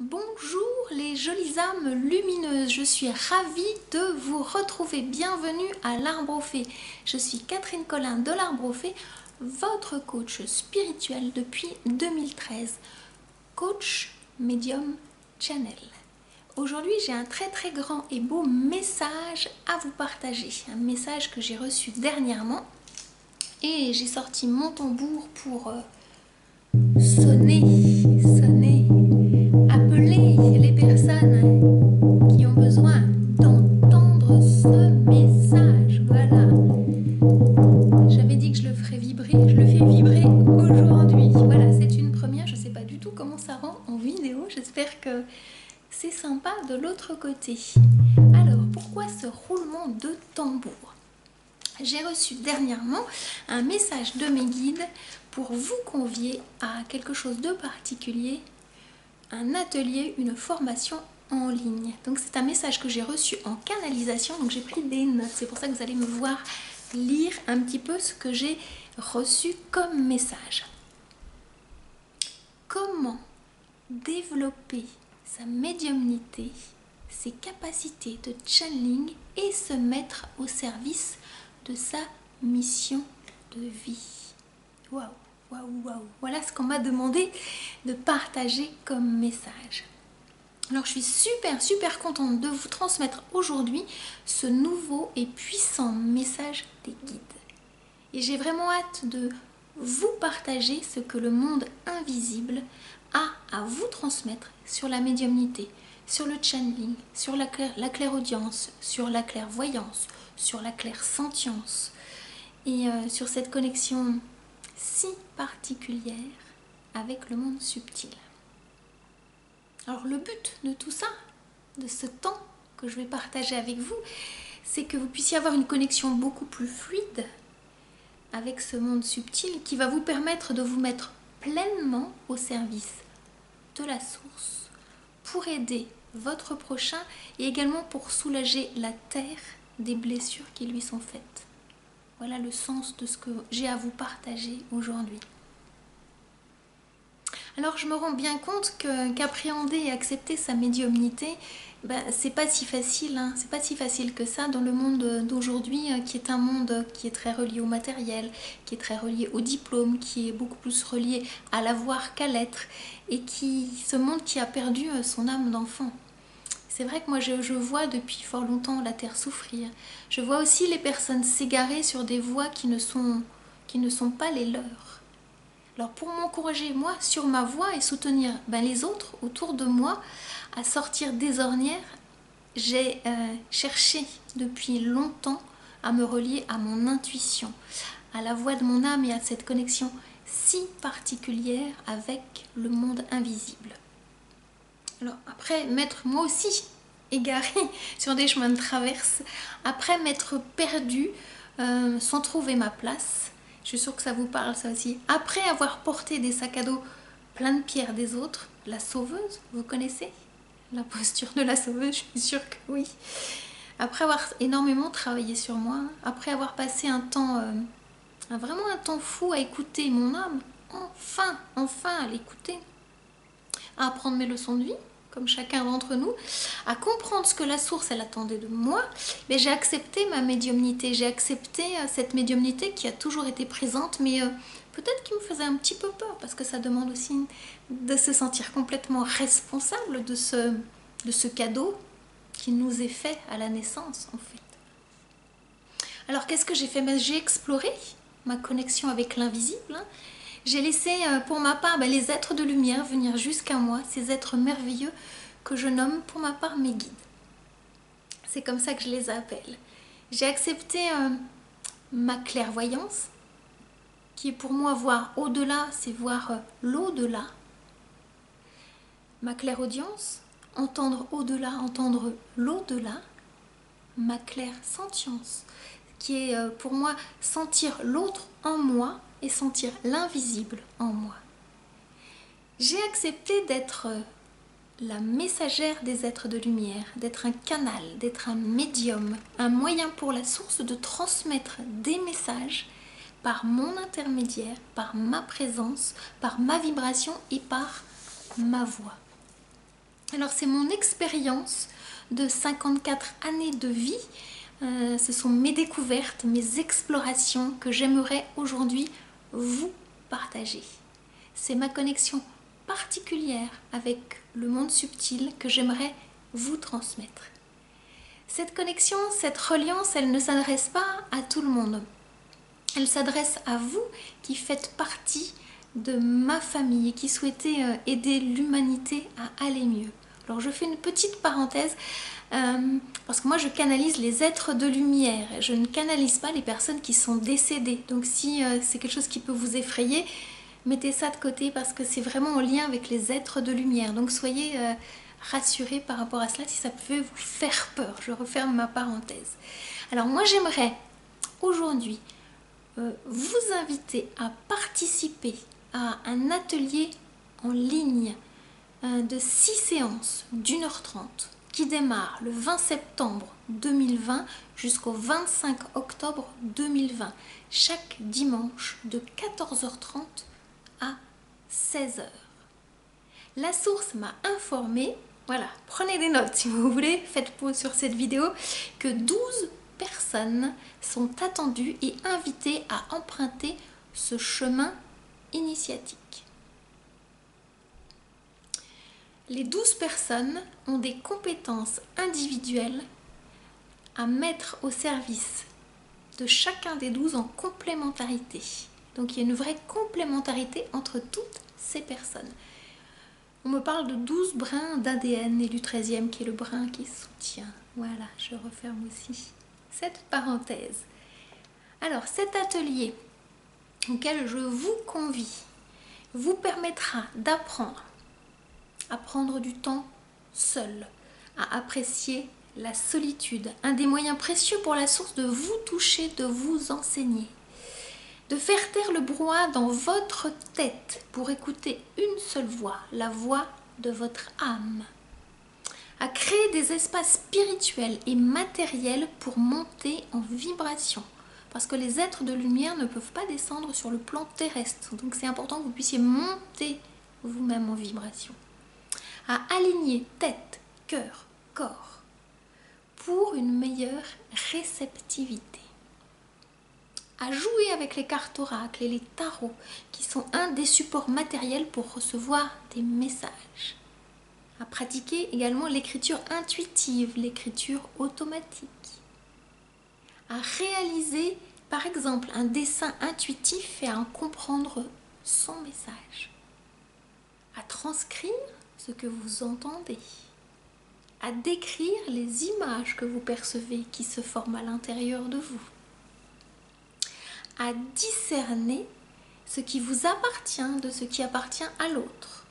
Bonjour les jolies âmes lumineuses, je suis ravie de vous retrouver. Bienvenue à l'Arbre aux Fées. Je suis Catherine Collin de l'Arbre aux Fées, votre coach spirituel depuis 2013, coach médium channel. Aujourd'hui, j'ai un très grand et beau message à vous partager, un message que j'ai reçu dernièrement et j'ai sorti mon tambour pour sonner, appeler les personnes qui ont besoin d'entendre ce message. Voilà. J'avais dit que je le ferais vibrer, je le fais vibrer aujourd'hui. Voilà, c'est une première, je ne sais pas du tout comment ça rend en vidéo, j'espère que c'est sympa de l'autre côté. Alors, pourquoi ce roulement de tambour ? J'ai reçu dernièrement un message de mes guides pour vous convier à quelque chose de particulier, un atelier, une formation en ligne. Donc c'est un message que j'ai reçu en canalisation, donc j'ai pris des notes. C'est pour ça que vous allez me voir lire un petit peu ce que j'ai reçu comme message. Comment développer sa médiumnité, ses capacités de channeling et se mettre au service de sa mission de vie. Waouh, waouh, waouh. Voilà ce qu'on m'a demandé de partager comme message. Alors je suis super contente de vous transmettre aujourd'hui ce nouveau et puissant message des guides. Et j'ai vraiment hâte de vous partager ce que le monde invisible a à vous transmettre sur la médiumnité, sur le channeling, sur la clairaudience, sur la clairvoyance, sur la clairsentience et sur cette connexion si particulière avec le monde subtil. Alors le but de tout ça, de ce temps que je vais partager avec vous, c'est que vous puissiez avoir une connexion beaucoup plus fluide avec ce monde subtil qui va vous permettre de vous mettre pleinement au service de la source pour aider votre prochain et également pour soulager la terre des blessures qui lui sont faites. Voilà le sens de ce que j'ai à vous partager aujourd'hui. Alors je me rends bien compte qu'appréhender et accepter sa médiumnité, c'est pas si facile, hein. C'est pas si facile que ça dans le monde d'aujourd'hui, qui est un monde qui est très relié au matériel, qui est très relié au diplôme, qui est beaucoup plus relié à l'avoir qu'à l'être, et ce monde qui a perdu son âme d'enfant. C'est vrai que moi je vois depuis fort longtemps la terre souffrir. Je vois aussi les personnes s'égarer sur des voies qui ne sont pas les leurs. Alors pour m'encourager moi sur ma voie et soutenir les autres autour de moi à sortir des ornières, j'ai cherché depuis longtemps à me relier à mon intuition, à la voix de mon âme et à cette connexion si particulière avec le monde invisible. Alors après m'être moi aussi égarée sur des chemins de traverse, après m'être perdue sans trouver ma place, je suis sûre que ça vous parle ça aussi, après avoir porté des sacs à dos plein de pierres des autres, la sauveuse, vous connaissez la posture de la sauveuse, je suis sûre que oui. Après avoir énormément travaillé sur moi, après avoir passé vraiment un temps fou à écouter mon âme, enfin à l'écouter, à apprendre mes leçons de vie, comme chacun d'entre nous, à comprendre ce que la source elle attendait de moi, mais j'ai accepté ma médiumnité, j'ai accepté cette médiumnité qui a toujours été présente, mais peut-être qui me faisait un petit peu peur, parce que ça demande aussi de se sentir complètement responsable de ce cadeau qui nous est fait à la naissance en fait. Alors qu'est-ce que j'ai fait ? J'ai exploré ma connexion avec l'invisible, hein. J'ai laissé pour ma part les êtres de lumière venir jusqu'à moi, ces êtres merveilleux que je nomme pour ma part mes guides. C'est comme ça que je les appelle. J'ai accepté ma clairvoyance, qui est pour moi voir au-delà, c'est voir l'au-delà. Ma clairaudience, entendre au-delà, entendre l'au-delà. Ma clairsentience, qui est pour moi sentir l'autre en moi et sentir l'invisible en moi. J'ai accepté d'être la messagère des êtres de lumière, d'être un canal, d'être un médium, un moyen pour la source de transmettre des messages par mon intermédiaire, par ma présence, par ma vibration et par ma voix. Alors c'est mon expérience de 54 années de vie, ce sont mes découvertes, mes explorations que j'aimerais aujourd'hui vous partager. C'est ma connexion particulière avec le monde subtil que j'aimerais vous transmettre. Cette connexion, cette reliance, elle ne s'adresse pas à tout le monde. Elle s'adresse à vous qui faites partie de ma famille et qui souhaitez aider l'humanité à aller mieux. Alors je fais une petite parenthèse parce que moi je canalise les êtres de lumière. Je ne canalise pas les personnes qui sont décédées. Donc si c'est quelque chose qui peut vous effrayer, mettez ça de côté parce que c'est vraiment en lien avec les êtres de lumière. Donc soyez rassurés par rapport à cela si ça peut vous faire peur. Je referme ma parenthèse. Alors moi j'aimerais aujourd'hui vous inviter à participer à un atelier en ligne de 6 séances d'1h30 qui démarre le 20 septembre 2020 jusqu'au 25 octobre 2020, chaque dimanche de 14h30 à 16h. La source m'a informé, voilà, prenez des notes si vous voulez, faites pause sur cette vidéo, que 12 personnes sont attendues et invitées à emprunter ce chemin initiatique. Les 12 personnes ont des compétences individuelles à mettre au service de chacun des 12 en complémentarité. Donc il y a une vraie complémentarité entre toutes ces personnes. On me parle de 12 brins d'ADN et du 13e qui est le brin qui soutient. Voilà, je referme aussi cette parenthèse. Alors cet atelier auquel je vous convie vous permettra d'apprendre à prendre du temps seul, à apprécier la solitude, un des moyens précieux pour la source de vous toucher, de vous enseigner, de faire taire le brouhaha dans votre tête pour écouter une seule voix, la voix de votre âme, à créer des espaces spirituels et matériels pour monter en vibration. Parce que les êtres de lumière ne peuvent pas descendre sur le plan terrestre. Donc c'est important que vous puissiez monter vous-même en vibration. À aligner tête, cœur, corps pour une meilleure réceptivité. À jouer avec les cartes oracles et les tarots qui sont un des supports matériels pour recevoir des messages. À pratiquer également l'écriture intuitive, l'écriture automatique. À réaliser par exemple un dessin intuitif et à en comprendre son message. À transcrire ce que vous entendez. À décrire les images que vous percevez qui se forment à l'intérieur de vous. À discerner ce qui vous appartient de ce qui appartient à l'autre.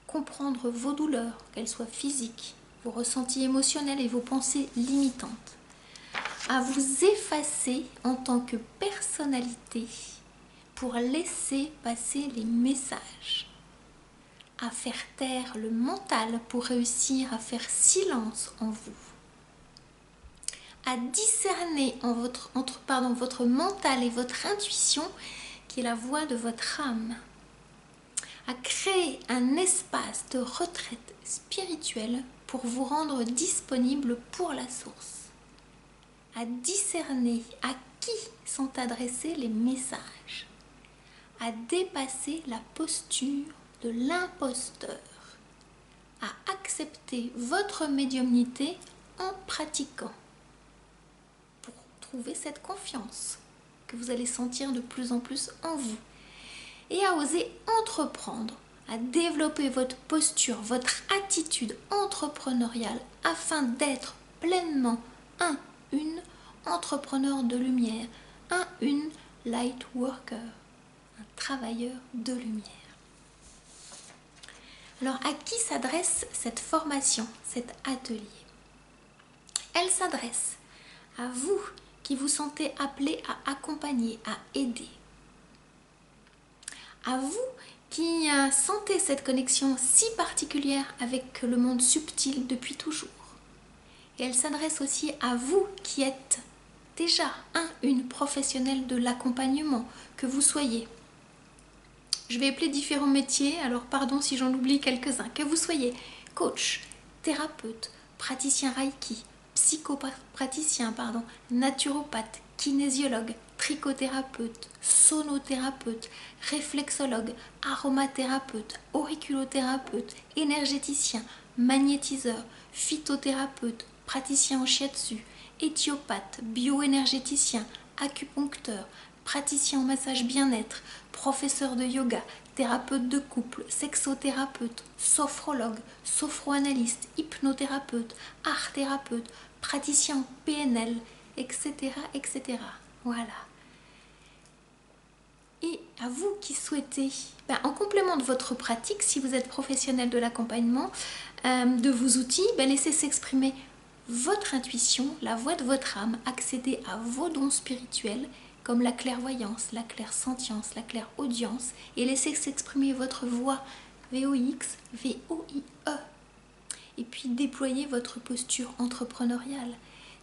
Comprendre vos douleurs, qu'elles soient physiques, vos ressentis émotionnels et vos pensées limitantes. À vous effacer en tant que personnalité pour laisser passer les messages. À faire taire le mental pour réussir à faire silence en vous. À discerner entre votre mental et votre intuition qui est la voix de votre âme. À créer un espace de retraite spirituelle pour vous rendre disponible pour la source. À discerner à qui sont adressés les messages. À dépasser la posture de l'imposteur. À accepter votre médiumnité en pratiquant. Pour trouver cette confiance que vous allez sentir de plus en plus en vous. Et à oser entreprendre, à développer votre posture, votre attitude entrepreneuriale afin d'être pleinement une entrepreneur de lumière, une light worker, un travailleur de lumière. Alors à qui s'adresse cette formation, cet atelier? Elle s'adresse à vous qui vous sentez appelé à accompagner, à aider. À vous qui sentez cette connexion si particulière avec le monde subtil depuis toujours. Et elle s'adresse aussi à vous qui êtes déjà une professionnelle de l'accompagnement, que vous soyez Je vais appeler différents métiers, alors pardon si j'en oublie quelques-uns. Que vous soyez coach, thérapeute, praticien Reiki, psychopraticien, naturopathe, kinésiologue, tricothérapeute, sonothérapeute, réflexologue, aromathérapeute, auriculothérapeute, énergéticien, magnétiseur, phytothérapeute, praticien en shiatsu, éthiopathe, bioénergéticien, acupuncteur, praticien en massage bien-être, professeur de yoga, thérapeute de couple, sexothérapeute, sophrologue, sophroanalyste, hypnothérapeute, art-thérapeute, praticien en PNL, etc., etc. Voilà. Et à vous qui souhaitez, en complément de votre pratique, si vous êtes professionnel de l'accompagnement, de vos outils, laissez s'exprimer votre intuition, la voix de votre âme, accéder à vos dons spirituels comme la clairvoyance, la clairsentience, la clairaudience, et laissez s'exprimer votre voix VOX, VOIE. Et puis déployez votre posture entrepreneuriale.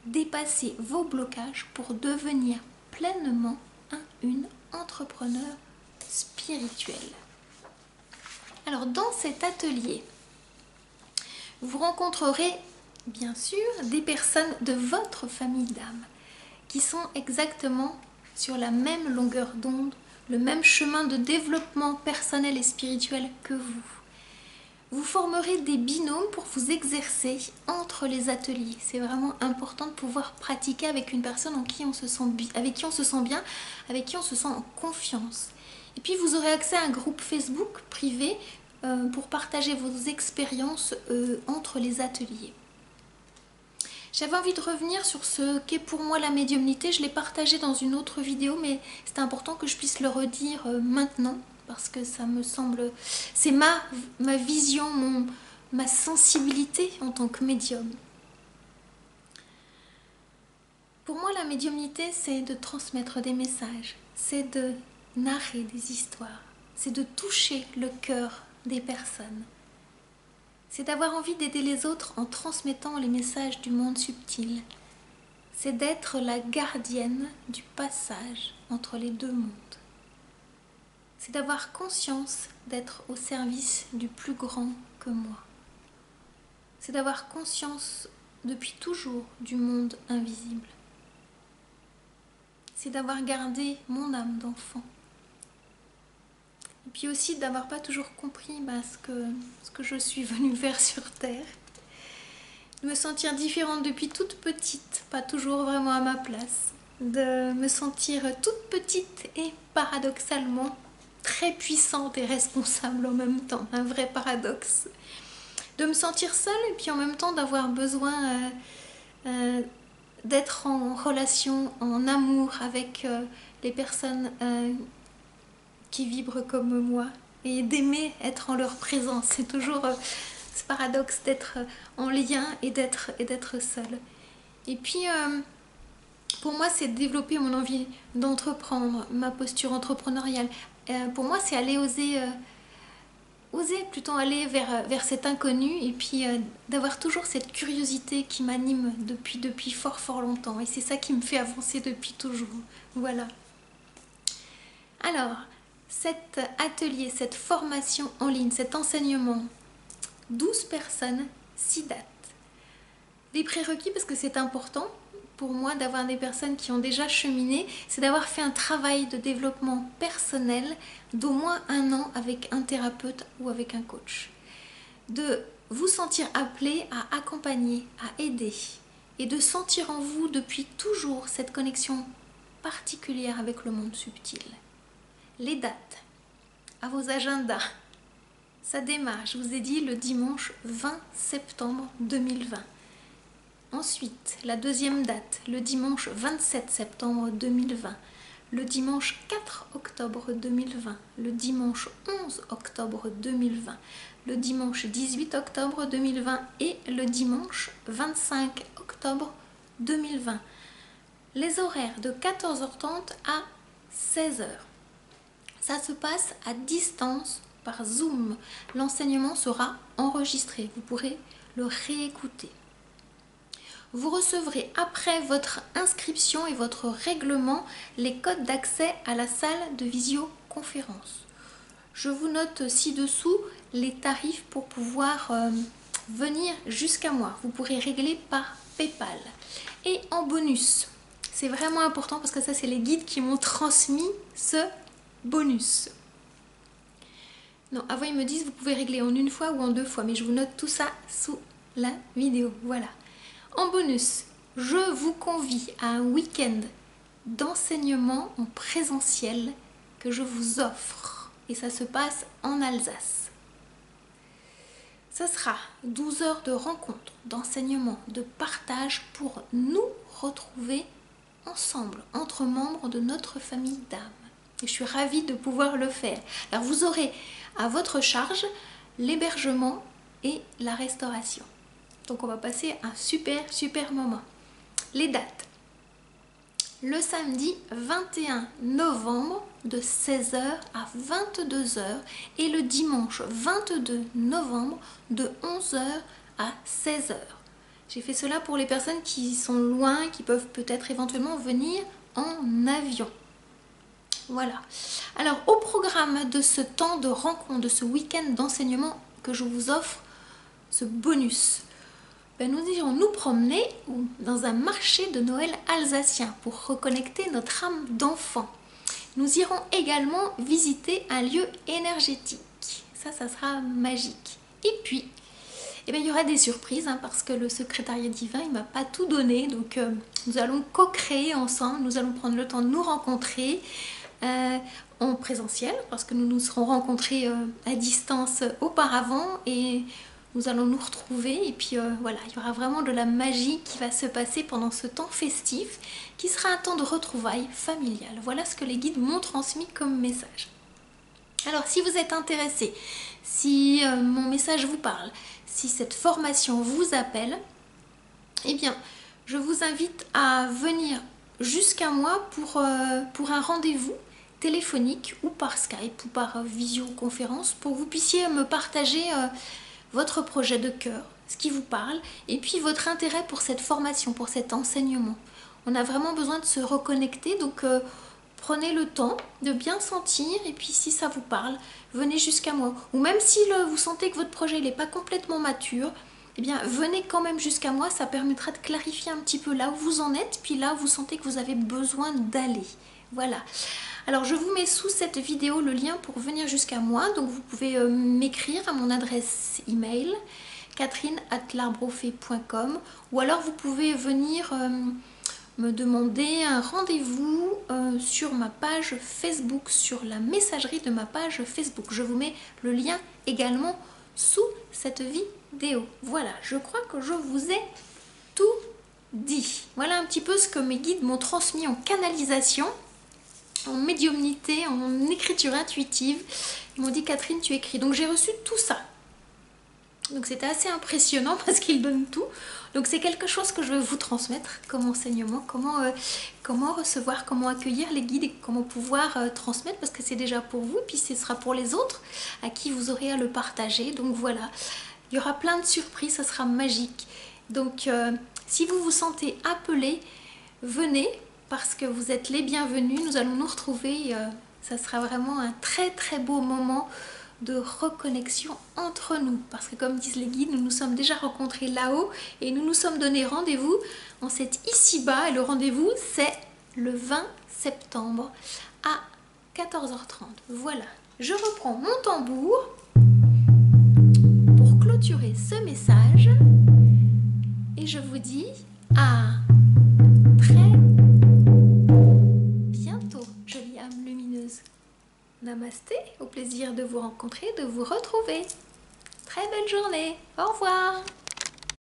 Dépassez vos blocages pour devenir pleinement une entrepreneur spirituel. Alors dans cet atelier, vous rencontrerez bien sûr des personnes de votre famille d'âme qui sont exactement sur la même longueur d'onde, le même chemin de développement personnel et spirituel que vous. Vous formerez des binômes pour vous exercer entre les ateliers. C'est vraiment important de pouvoir pratiquer avec une personne avec qui on se sent bien, avec qui on se sent en confiance. Et puis vous aurez accès à un groupe Facebook privé pour partager vos expériences entre les ateliers. J'avais envie de revenir sur ce qu'est pour moi la médiumnité. Je l'ai partagé dans une autre vidéo, mais c'est important que je puisse le redire maintenant, parce que ça me semble... C'est ma vision, ma sensibilité en tant que médium. Pour moi, la médiumnité, c'est de transmettre des messages, c'est de narrer des histoires, c'est de toucher le cœur des personnes. C'est d'avoir envie d'aider les autres en transmettant les messages du monde subtil. C'est d'être la gardienne du passage entre les deux mondes. C'est d'avoir conscience d'être au service du plus grand que moi. C'est d'avoir conscience depuis toujours du monde invisible. C'est d'avoir gardé mon âme d'enfant. Et puis aussi d'avoir pas toujours compris ce que je suis venue faire sur Terre. De me sentir différente depuis toute petite, pas toujours vraiment à ma place. De me sentir toute petite et paradoxalement très puissante et responsable en même temps. Un vrai paradoxe. De me sentir seule et puis en même temps d'avoir besoin d'être en relation, en amour avec les personnes qui vibrent comme moi et d'aimer être en leur présence. C'est toujours ce paradoxe d'être en lien et d'être seule. Et puis pour moi c'est développer mon envie d'entreprendre, ma posture entrepreneuriale. Pour moi c'est aller oser plutôt aller vers cet inconnu et puis d'avoir toujours cette curiosité qui m'anime depuis fort longtemps, et c'est ça qui me fait avancer depuis toujours. Voilà. Alors cet atelier, cette formation en ligne, cet enseignement, 12 personnes, 6 dates. Les prérequis, parce que c'est important pour moi d'avoir des personnes qui ont déjà cheminé, c'est d'avoir fait un travail de développement personnel d'au moins 1 an avec un thérapeute ou avec un coach. De vous sentir appelé à accompagner, à aider, et de sentir en vous depuis toujours cette connexion particulière avec le monde subtil. Les dates, à vos agendas, ça démarre, je vous ai dit, le dimanche 20 septembre 2020. Ensuite, la deuxième date, le dimanche 27 septembre 2020, le dimanche 4 octobre 2020, le dimanche 11 octobre 2020, le dimanche 18 octobre 2020 et le dimanche 25 octobre 2020. Les horaires de 14h30 à 16h. Ça se passe à distance par Zoom. L'enseignement sera enregistré. Vous pourrez le réécouter. Vous recevrez après votre inscription et votre règlement les codes d'accès à la salle de visioconférence. Je vous note ci-dessous les tarifs pour pouvoir venir jusqu'à moi. Vous pourrez régler par PayPal. Et en bonus, c'est vraiment important parce que ça, c'est les guides qui m'ont transmis ce bonus. Non, avant ils me disent vous pouvez régler en une fois ou en 2 fois, mais je vous note tout ça sous la vidéo. Voilà. En bonus, je vous convie à un week-end d'enseignement en présentiel que je vous offre. Et ça se passe en Alsace. Ce sera 12 heures de rencontre, d'enseignement, de partage pour nous retrouver ensemble, entre membres de notre famille d'âme. Et je suis ravie de pouvoir le faire. Alors vous aurez à votre charge l'hébergement et la restauration. Donc on va passer un super moment. Les dates. Le samedi 21 novembre de 16 h à 22 h et le dimanche 22 novembre de 11 h à 16 h. J'ai fait cela pour les personnes qui sont loin, qui peuvent peut-être éventuellement venir en avion. Voilà. Alors au programme de ce temps de rencontre, de ce week-end d'enseignement que je vous offre, ce bonus, nous irons nous promener dans un marché de Noël alsacien pour reconnecter notre âme d'enfant. Nous irons également visiter un lieu énergétique. Ça sera magique. Et puis, il y aura des surprises parce que le secrétariat divin, il ne m'a pas tout donné. Donc, nous allons co-créer ensemble. Nous allons prendre le temps de nous rencontrer en présentiel parce que nous nous serons rencontrés à distance auparavant et nous allons nous retrouver et puis voilà, il y aura vraiment de la magie qui va se passer pendant ce temps festif qui sera un temps de retrouvailles familiales. Voilà ce que les guides m'ont transmis comme message. Alors si vous êtes intéressé, si mon message vous parle, si cette formation vous appelle, eh bien je vous invite à venir jusqu'à moi pour un rendez-vous téléphonique ou par Skype ou par visioconférence pour que vous puissiez me partager votre projet de cœur, ce qui vous parle, et puis votre intérêt pour cette formation, pour cet enseignement. On a vraiment besoin de se reconnecter, donc prenez le temps de bien sentir, et puis si ça vous parle, venez jusqu'à moi. Ou même si vous sentez que votre projet n'est pas complètement mature, eh bien venez quand même jusqu'à moi, ça permettra de clarifier un petit peu là où vous en êtes, puis là où vous sentez que vous avez besoin d'aller. Voilà. Alors je vous mets sous cette vidéo le lien pour venir jusqu'à moi, donc vous pouvez m'écrire à mon adresse email catherine@larbrofait.com ou alors vous pouvez venir me demander un rendez-vous sur ma page Facebook, sur la messagerie de ma page Facebook. Je vous mets le lien également sous cette vidéo. Voilà, je crois que je vous ai tout dit. Voilà un petit peu ce que mes guides m'ont transmis en canalisation, en médiumnité, en écriture intuitive. Ils m'ont dit Catherine, tu écris. Donc j'ai reçu tout ça. Donc c'était assez impressionnant parce qu'ils donnent tout. Donc c'est quelque chose que je vais vous transmettre comme enseignement, comment recevoir, comment accueillir les guides et comment pouvoir transmettre, parce que c'est déjà pour vous, puis ce sera pour les autres à qui vous aurez à le partager. Donc voilà, il y aura plein de surprises, ça sera magique. Donc si vous vous sentez appelé, venez parce que vous êtes les bienvenus. Nous allons nous retrouver, ça sera vraiment un très beau moment de reconnexion entre nous, parce que comme disent les guides, nous nous sommes déjà rencontrés là-haut et nous nous sommes donné rendez-vous en cet ici-bas, et le rendez-vous c'est le 20 septembre à 14h30. Voilà, je reprends mon tambour pour clôturer ce message et je vous dis à très bientôt, jolie âme lumineuse. Namasté, au plaisir de vous rencontrer, de vous retrouver. Très belle journée, au revoir.